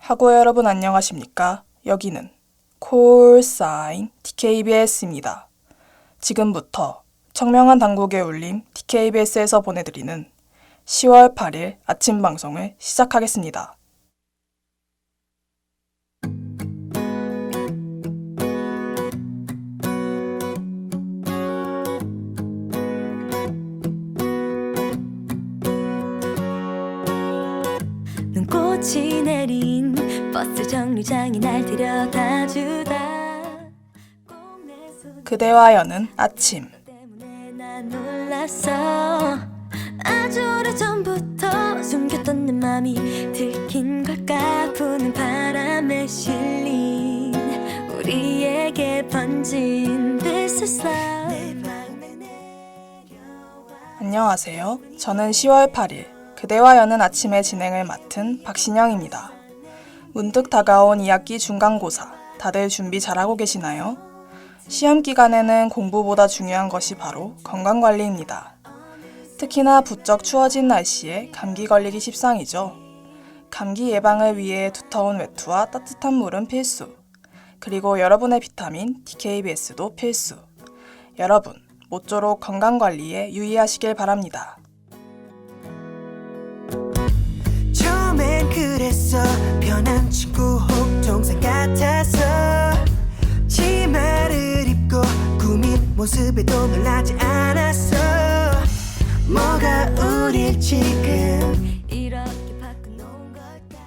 학우 여러분 안녕하십니까? 여기는 콜사인 DKBS입니다. 지금부터 청명한 당국의 울림 DKBS에서 보내드리는 10월 8일 아침 방송을 시작하겠습니다. 눈꽃이 내린 버스 정류장이 날 데려다주다. 그대와 여는 아침. 때문에 난 놀랐어. 아주 오래전부터 숨겼던 내 맘이 들킨 걸까. 부는 바람에 실린 우리에게 번진 This is love. 안녕하세요. 저는 10월 8일 그대와 여는 아침의 진행을 맡은 박신영입니다. 문득 다가온 2학기 중간고사, 다들 준비 잘하고 계시나요? 시험 기간에는 공부보다 중요한 것이 바로 건강관리입니다. 특히나 부쩍 추워진 날씨에 감기 걸리기 십상이죠. 감기 예방을 위해 두터운 외투와 따뜻한 물은 필수. 그리고 여러분의 비타민 DKBS도 필수. 여러분, 모쪼록 건강관리에 유의하시길 바랍니다. 처음엔 그랬어. 편한 친구 혹 동생 같아서 치마를 입고 꾸민 모습에도 놀라지 않았어. 뭐가 우릴 지금 이렇게 바꿔놓은 걸까.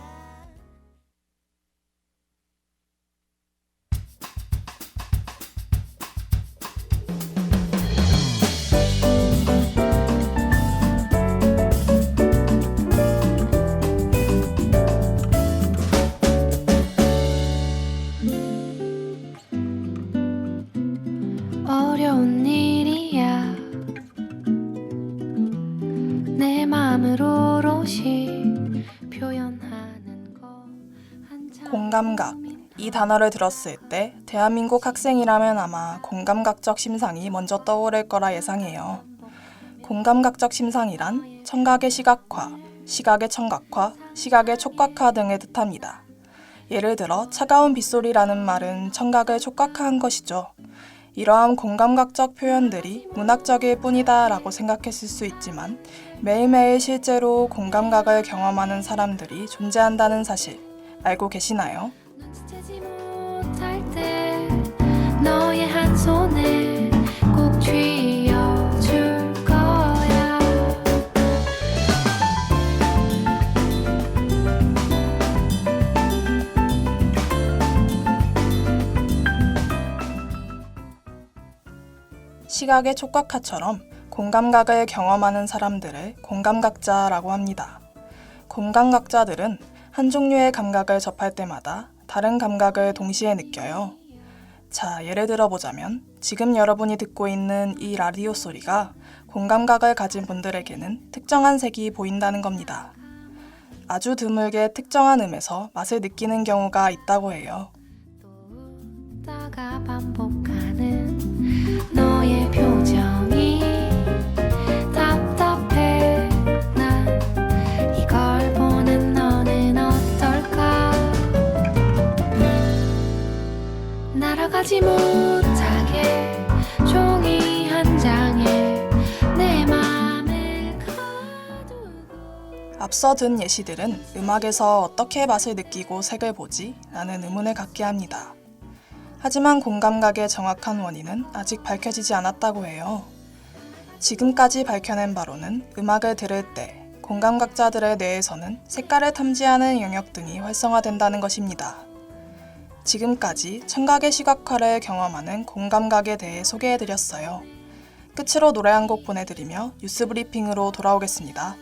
어려운 일이야. 내 마음을 오롯이 표현하는 거 한참. 공감각. 이 단어를 들었을 때 대한민국 학생이라면 아마 공감각적 심상이 먼저 떠오를 거라 예상해요. 공감각적 심상이란 청각의 시각화, 시각의 청각화, 시각의 촉각화 등을 뜻합니다. 예를 들어 차가운 빗소리라는 말은 청각을 촉각화한 것이죠. 이러한 공감각적 표현들이 문학적일 뿐이다 라고 생각했을 수 있지만 매일매일 실제로 공감각을 경험하는 사람들이 존재한다는 사실 알고 계시나요? 눈치채지 못할 때 너의 한 손에 꼭 쥐어줄 거야. 시각의 촉각화처럼 공감각을 경험하는 사람들을 공감각자라고 합니다. 공감각자들은 한 종류의 감각을 접할 때마다 다른 감각을 동시에 느껴요. 자, 예를 들어 보자면 지금 여러분이 듣고 있는 이 라디오 소리가 공감각을 가진 분들에게는 특정한 색이 보인다는 겁니다. 아주 드물게 특정한 음에서 맛을 느끼는 경우가 있다고 해요. 또 웃다가 반복하는 너의 표정이 답답해. 난 이걸 보는 너는 어떨까. 날아가지 못하게 종이 한 장에 내 맘을 가두고. 앞서 든 예시들은 음악에서 어떻게 맛을 느끼고 색을 보지? 라는 의문을 갖게 합니다. 하지만 공감각의 정확한 원인은 아직 밝혀지지 않았다고 해요. 지금까지 밝혀낸 바로는 음악을 들을 때 공감각자들의 뇌에서는 색깔을 탐지하는 영역 등이 활성화된다는 것입니다. 지금까지 청각의 시각화를 경험하는 공감각에 대해 소개해드렸어요. 끝으로 노래 한 곡 보내드리며 뉴스 브리핑으로 돌아오겠습니다.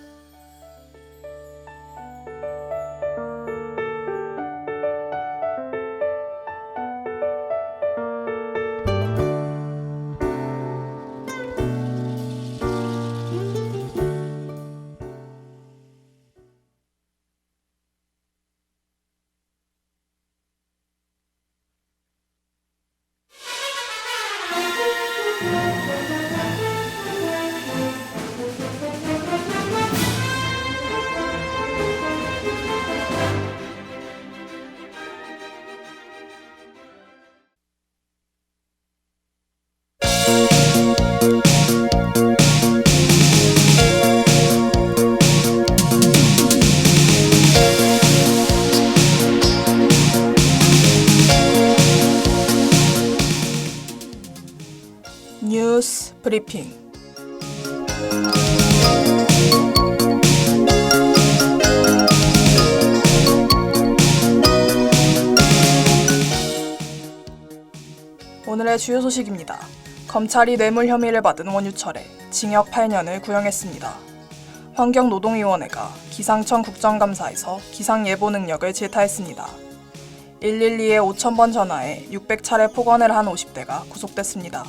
뉴스 브리핑. 오늘의 주요 소식입니다. 검찰이 뇌물 혐의를 받은 원유철에 징역 8년을 구형했습니다. 환경노동위원회가 기상청 국정감사에서 기상 예보 능력을 질타했습니다. 112에 5,000번 전화해 600차례 폭언을 한 50대가 구속됐습니다.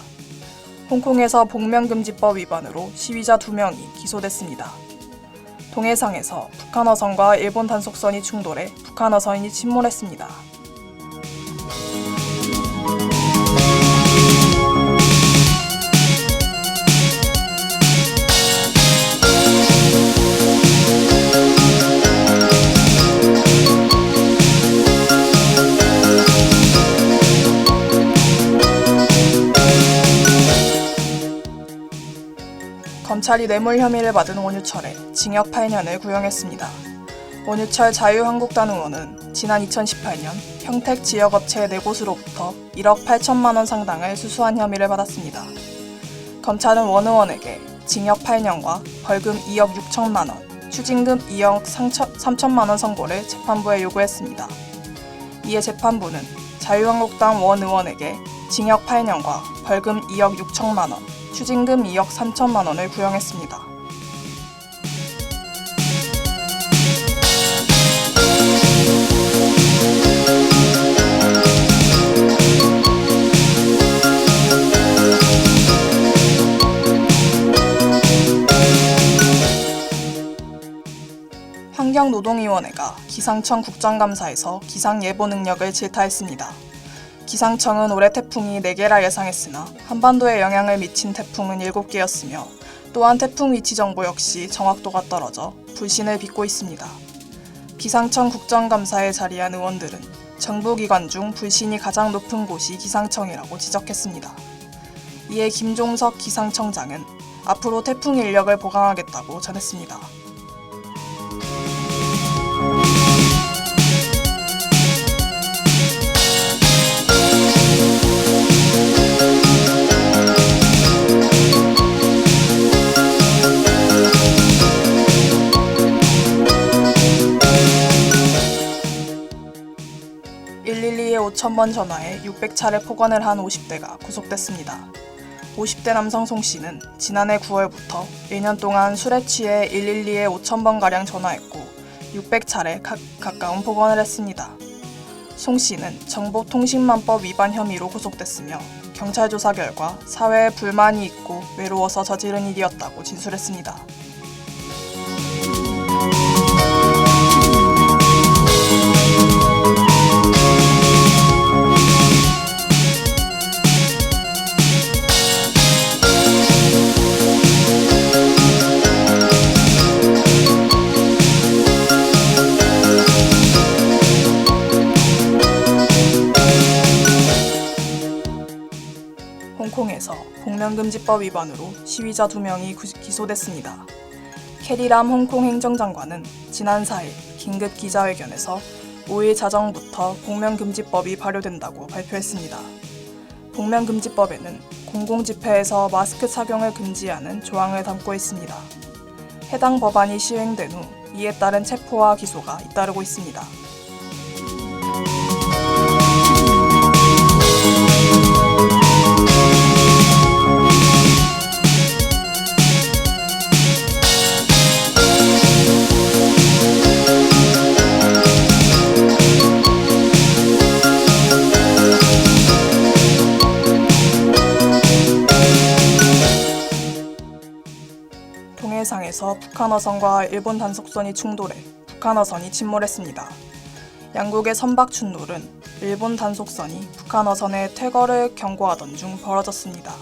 홍콩에서 복면금지법 위반으로 시위자 2명이 기소됐습니다. 동해상에서 북한 어선과 일본 단속선이 충돌해 북한 어선이 침몰했습니다. 검찰이 뇌물 혐의를 받은 원유철에 징역 8년을 구형했습니다. 원유철 자유한국당 의원은 지난 2018년 평택 지역업체 4곳으로부터 1억 8천만 원 상당을 수수한 혐의를 받았습니다. 검찰은 원 의원에게 징역 8년과 벌금 2억 6천만 원, 추징금 2억 3천만 원 선고를 재판부에 요구했습니다. 이에 재판부는 자유한국당 원 의원에게 징역 8년과 벌금 2억 6천만 원, 추징금 2억 3천만 원을 구형했습니다. 환경노동위원회가 기상청 국정감사에서 기상 예보 능력을 질타했습니다. 기상청은 올해 태풍이 4개라 예상했으나 한반도에 영향을 미친 태풍은 7개였으며 또한 태풍 위치 정보 역시 정확도가 떨어져 불신을 빚고 있습니다. 기상청 국정감사에 자리한 의원들은 정부기관 중 불신이 가장 높은 곳이 기상청이라고 지적했습니다. 이에 김종석 기상청장은 앞으로 태풍 인력을 보강하겠다고 전했습니다. (112에 5,000번) 전화해 600차례 폭언을 한 50대가 구속됐습니다. 50대 남성 송씨는 지난해 9월부터 1년 동안 술에 취해 112에 5,000번가량 전화했고 600차례 가까운 폭언을 했습니다. 송씨는 정보통신망법 위반 혐의로 구속됐으며 경찰 조사 결과 사회에 불만이 있고 외로워서 저지른 일이었다고 진술했습니다. 홍콩에서 복면금지법 위반으로 시위자 2명이 기소됐습니다. 캐리람 홍콩 행정장관은 지난 4일 긴급 기자회견에서 5일 자정부터 복면금지법이 발효된다고 발표했습니다. 복면금지법에는 공공집회에서 마스크 착용을 금지하는 조항을 담고 있습니다. 해당 법안이 시행된 후 이에 따른 체포와 기소가 잇따르고 있습니다. 동해상에서 북한 어선과 일본 단속선이 충돌해 북한 어선이 침몰했습니다. 양국의 선박 충돌은 일본 단속선이 북한 어선의 퇴거를 경고하던 중 벌어졌습니다.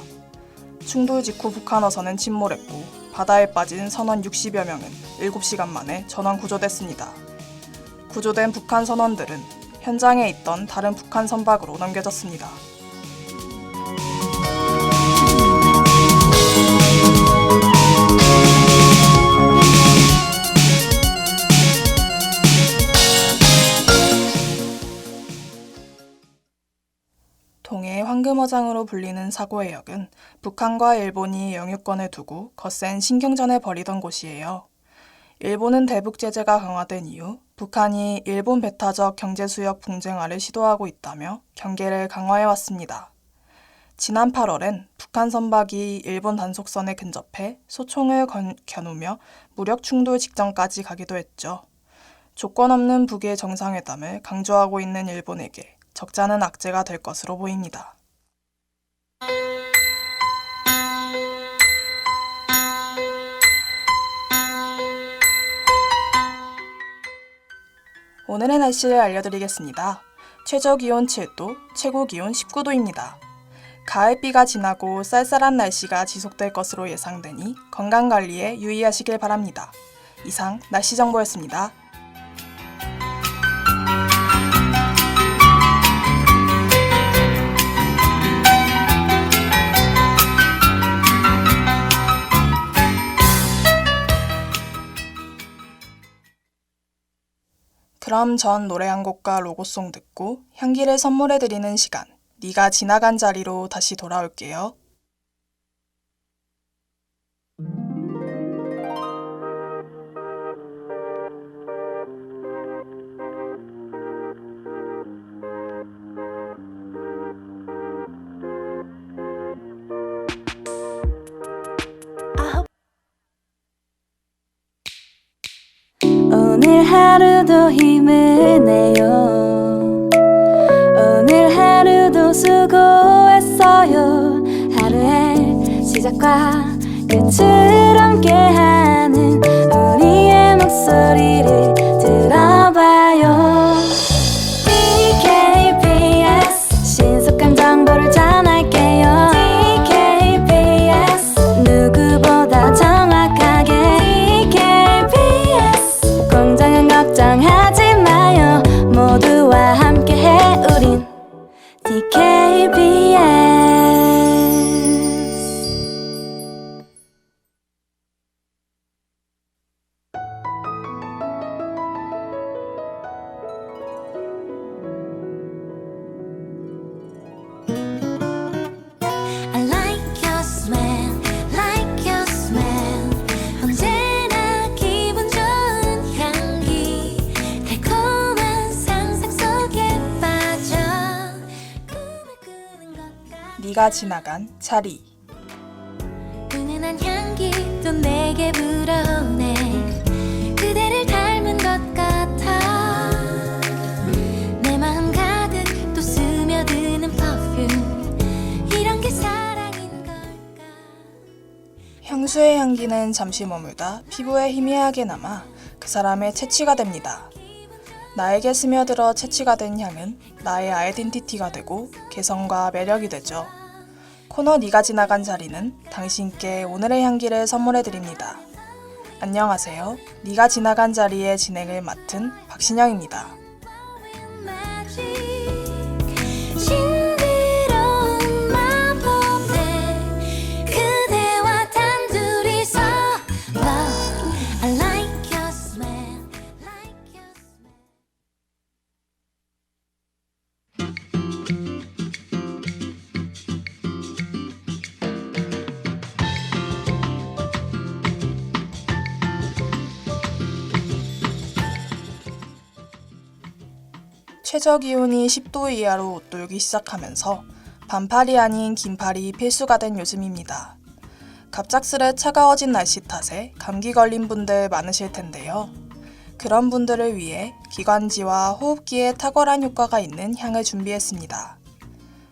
충돌 직후 북한 어선은 침몰했고 바다에 빠진 선원 60여 명은 7시간 만에 전원 구조됐습니다. 구조된 북한 선원들은 현장에 있던 다른 북한 선박으로 넘겨졌습니다. 동해의 황금어장으로 불리는 사고해역은 북한과 일본이 영유권을 두고 거센 신경전을 벌이던 곳이에요. 일본은 대북 제재가 강화된 이후 북한이 일본 배타적 경제수역 분쟁화를 시도하고 있다며 경계를 강화해왔습니다. 지난 8월엔 북한 선박이 일본 단속선에 근접해 소총을 겨누며 무력 충돌 직전까지 가기도 했죠. 조건 없는 북일 정상회담을 강조하고 있는 일본에게 적잖은 악재가 될 것으로 보입니다. 오늘의 날씨를 알려드리겠습니다. 최저기온 7도, 최고기온 19도입니다. 가을비가 지나고 쌀쌀한 날씨가 지속될 것으로 예상되니 건강관리에 유의하시길 바랍니다. 이상 날씨 정보였습니다. 그럼 전 노래 한 곡과 로고송 듣고 향기를 선물해드리는 시간, 네가 지나간 자리로 다시 돌아올게요. 오늘 하루도 힘을 내요. 오늘 하루도 수고했어요. 하루의 시작과 끝을 함께하는 우리의 목소리를 들어봐요. DKBS 신속한 정보를 전할게요. DKBS 누구보다 정확하게 DKBS 공정은 걱정하지 마요. 모두와 함께해 우린 DKBS. I like your smell, like your smell. 언제나 기분 좋은 향기, 달콤한 상상 속에 빠져 꿈을 꾸는 것 같아. 네가 지나간 자리. 은은한 향기도 내게 불어오네. 그대를 닮은 것 같아. 내 마음 가득 또 스며드는 퍼퓸. 이런 게 사랑인 걸까. 향수의 향기는 잠시 머물다 피부에 희미하게 남아 그 사람의 채취가 됩니다. 나에게 스며들어 채취가 된 향은 나의 아이덴티티가 되고 개성과 매력이 되죠. 코너 네가 지나간 자리는 당신께 오늘의 향기를 선물해드립니다. 안녕하세요. 네가 지나간 자리의 진행을 맡은 박신영입니다. 신비로운 마법에 그대와 단둘이서 Love, I like your smell, like your smell. 최저기온이 10도 이하로 옷돌기 시작하면서 반팔이 아닌 긴팔이 필수가 된 요즘입니다. 갑작스레 차가워진 날씨 탓에 감기 걸린 분들 많으실 텐데요. 그런 분들을 위해 기관지와 호흡기에 탁월한 효과가 있는 향을 준비했습니다.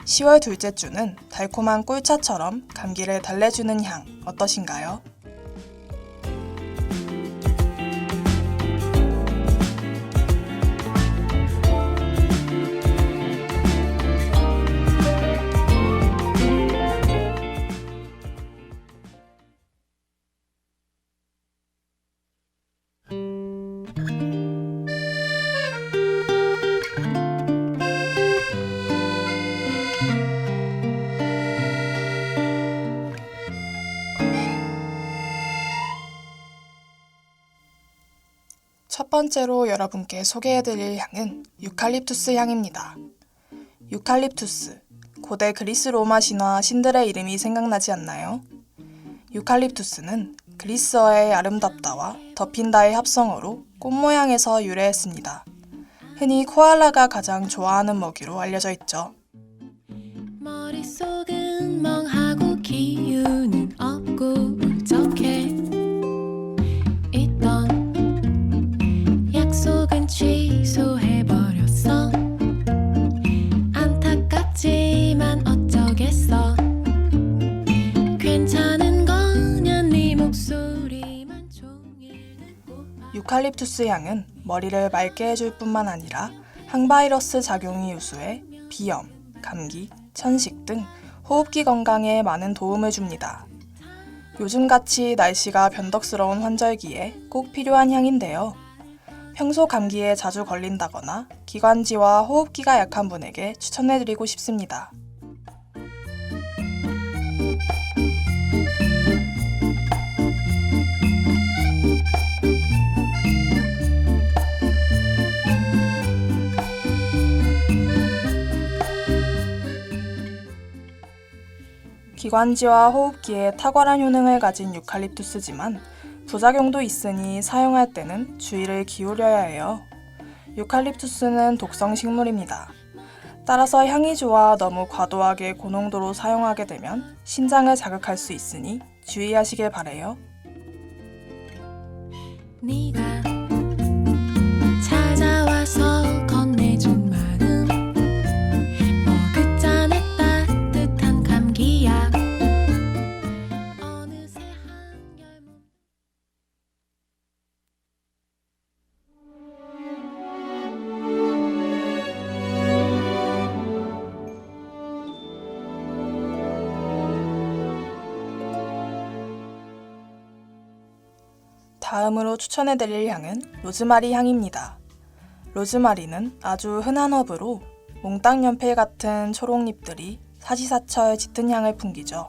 10월 둘째 주는 달콤한 꿀차처럼 감기를 달래주는 향 어떠신가요? 첫 번째로 여러분께 소개해드릴 향은 유칼립투스 향입니다. 유칼립투스, 고대 그리스 로마 신화 신들의 이름이 생각나지 않나요? 유칼립투스는 그리스어의 아름답다와 덮인다의 합성어로 꽃 모양에서 유래했습니다. 흔히 코알라가 가장 좋아하는 먹이로 알려져 있죠. 머릿속은 멍하고 기운은 없고 울적해 있던 약속은 취소해버렸어. 안타깝지만 어쩌겠어. 괜찮은 거냐 네 목소리만 종일 듣고 유칼립투스 향은 머리를 맑게 해줄 뿐만 아니라 항바이러스 작용이 우수해 비염, 감기, 천식 등 호흡기 건강에 많은 도움을 줍니다. 요즘같이 날씨가 변덕스러운 환절기에 꼭 필요한 향인데요. 평소 감기에 자주 걸린다거나 기관지와 호흡기가 약한 분에게 추천해드리고 싶습니다. 기관지와 호흡기에 탁월한 효능을 가진 유칼립투스지만 부작용도 있으니 사용할 때는 주의를 기울여야 해요. 유칼립투스는 독성 식물입니다. 따라서 향이 좋아 너무 과도하게 고농도로 사용하게 되면 신장을 자극할 수 있으니 주의하시길 바래요. 네가 찾아와서 건네준 마음 머그잔에 따뜻한 감기약 어느새 한결 다음으로 추천해드릴 향은 로즈마리 향입니다. 로즈마리는 아주 흔한 허브로 몽땅 연필 같은 초록잎들이 사시사철 짙은 향을 풍기죠.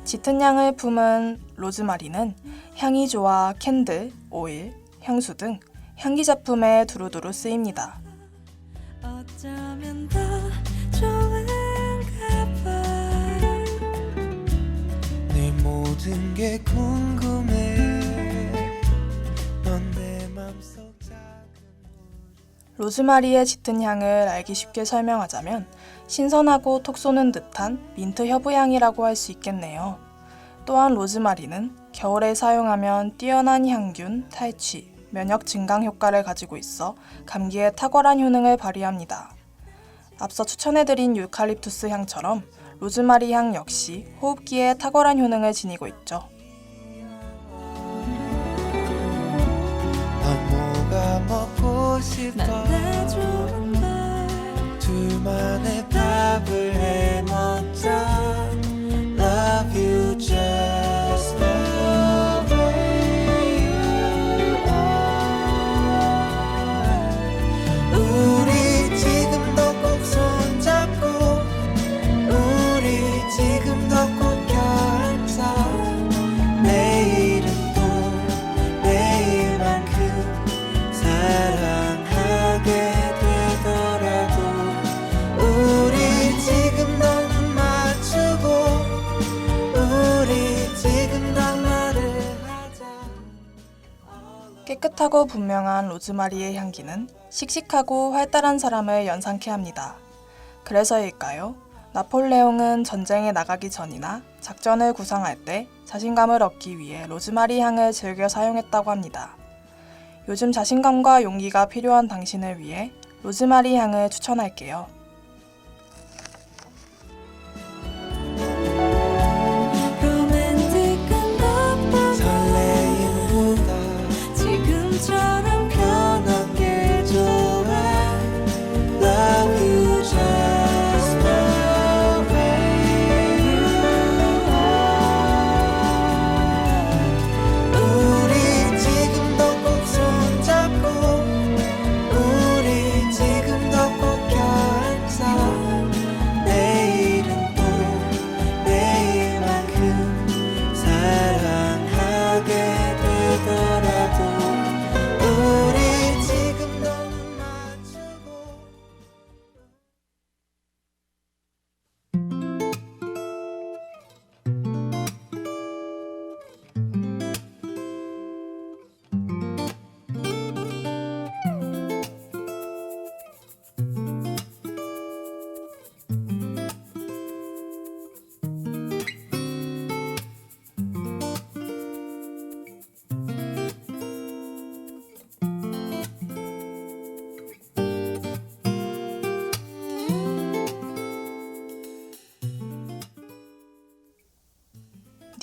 짙은 향을 품은 로즈마리는 향이 좋아 캔들, 오일, 향수 등 향기 제품에 두루두루 쓰입니다. 어쩌면 더 좋은가 봐. 내 모든 게 궁금해. 넌 내 맘속 작은 로즈마리의 짙은 향을 알기 쉽게 설명하자면 신선하고 톡 쏘는 듯한 민트 허브향이라고 할 수 있겠네요. 또한 로즈마리는 겨울에 사용하면 뛰어난 향균, 탈취, 면역 증강 효과를 가지고 있어 감기에 탁월한 효능을 발휘합니다. 앞서 추천해드린 유칼립투스 향처럼 로즈마리 향 역시 호흡기에 탁월한 효능을 지니고 있죠. 넌 뭐가 먹고 싶어? 난 좋은 말. 둘만의 밥을 해 먹자. Love you just the way you are. 우리 지금도 꼭 손잡고 우리 지금도 꼭 겹쳐. 내일은 또 내일만큼 사랑하게 되더라도 우리 지금 너무 맞추고 우리 지금 단말을 하자. 깨끗하고 분명한 로즈마리의 향기는 씩씩하고 활달한 사람을 연상케 합니다. 그래서일까요? 나폴레옹은 전쟁에 나가기 전이나 작전을 구상할 때 자신감을 얻기 위해 로즈마리 향을 즐겨 사용했다고 합니다. 요즘 자신감과 용기가 필요한 당신을 위해 로즈마리 향을 추천할게요. 로맨틱한 것보다 설레임보다 지금처럼 편한 게 좋아. Love you just the way you are. 우리 지금도 꼭 손잡고 우리 지금도 꼭 겹쳐.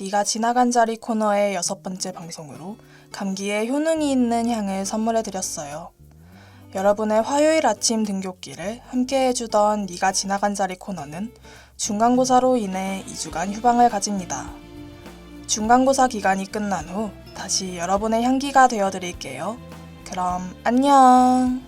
네가 지나간 자리 코너의 6번째 방송으로 감기에 효능이 있는 향을 선물해드렸어요. 여러분의 화요일 아침 등굣길을 함께 해주던 네가 지나간 자리 코너는 중간고사로 인해 2주간 휴방을 가집니다. 중간고사 기간이 끝난 후 다시 여러분의 향기가 되어드릴게요. 그럼 안녕!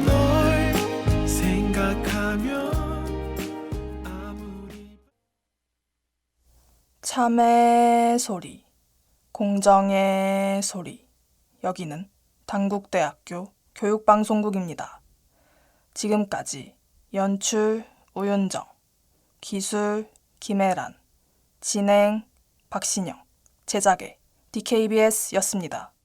널 생각하면 아무리 참의 소리, 공정의 소리. 여기는 당국대학교 교육방송국입니다. 지금까지 연출 오윤정, 기술 김혜란, 진행 박신영, 제작의 DKBS였습니다.